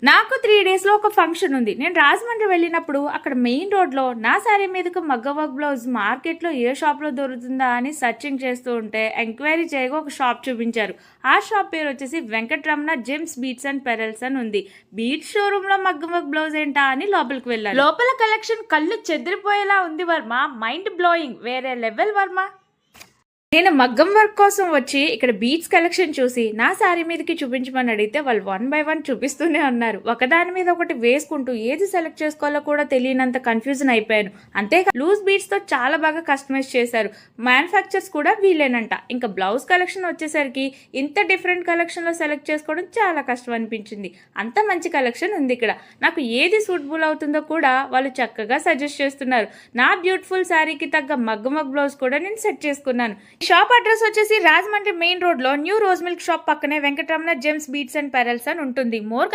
నాకు 3 డేస్లో ఒక ఫంక్షన్ ఉంది. నేను రాజమండ్రి వెళ్ళినప్పుడు అక్కడ మెయిన్ రోడ్లో నా శారీ మీదకు మగ్గ వర్క్ బ్లౌజ్ మార్కెట్లో ఏ షాప్లో దొరుకుతుందా అని సర్చింగ్ చేస్తూ ఉంటే ఎంక్వైరీ చేయగా ఒక షాప్ చూపించారు. ఆ షాప్ పేరు వచ్చేసి Venkataramana gems beads and pearls అని ఉంది. బీట్స్ షోరూమ్ లో మగ్గ వర్క్ బ్లౌజ్ ఏంటా అని లోపలికి వెళ్ళాను. లోపల కలెక్షన్ కళ్ళు చెదిరిపోయేలా ఉంది వర్మ. మైండ్ బ్లోయింగ్, వేరే లెవెల్ వర్మ. నేను మగ్గం వర్క్ కోసం వచ్చి ఇక్కడ బీట్స్ కలెక్షన్ చూసి నా శారీ మీదకి చూపించమని అడిగితే వాళ్ళు 1 by 1 చూపిస్తూనే ఉన్నారు. ఒకదాని మీద ఒకటి వేసుకుంటూ ఏది సెలెక్ట్ చేసుకోవాలో కూడా తెలియనంత కన్ఫ్యూజన్ అయిపోయాను. అంతేగా లూజ్ బీట్స్ తో చాలా బాగా కస్టమైజ్ చేశారు. మ్యానుఫ్యాక్చర్స్ కూడా వీలేనంట. ఇంకా బ్లౌజ్ కలెక్షన్ వచ్చేసరికి ఇంత డిఫరెంట్ కలెక్షన్ లో సెలెక్ట్ చేసుకోవడం చాలా కష్టం అనిపించింది. అంత మంచి కలెక్షన్ ఉంది ఇక్కడ. నాకు ఏది సూటబుల్ అవుతుందో కూడా వాళ్ళు చక్కగా సజెస్ట్ చేస్తున్నారు. నా బ్యూటిఫుల్ శారీకి తగ్గ మగ్గ బ్లౌజ్ కూడా నేను సెట్ చేసుకున్నాను. షాప్ అడ్రస్ వచ్చేసి రాజమండ్రి మెయిన్ రోడ్ లో న్యూ రోజ్ మిల్క్ షాప్ పక్కనే Venkataramana gems beads and pearls అని ఉంటుంది. మోర్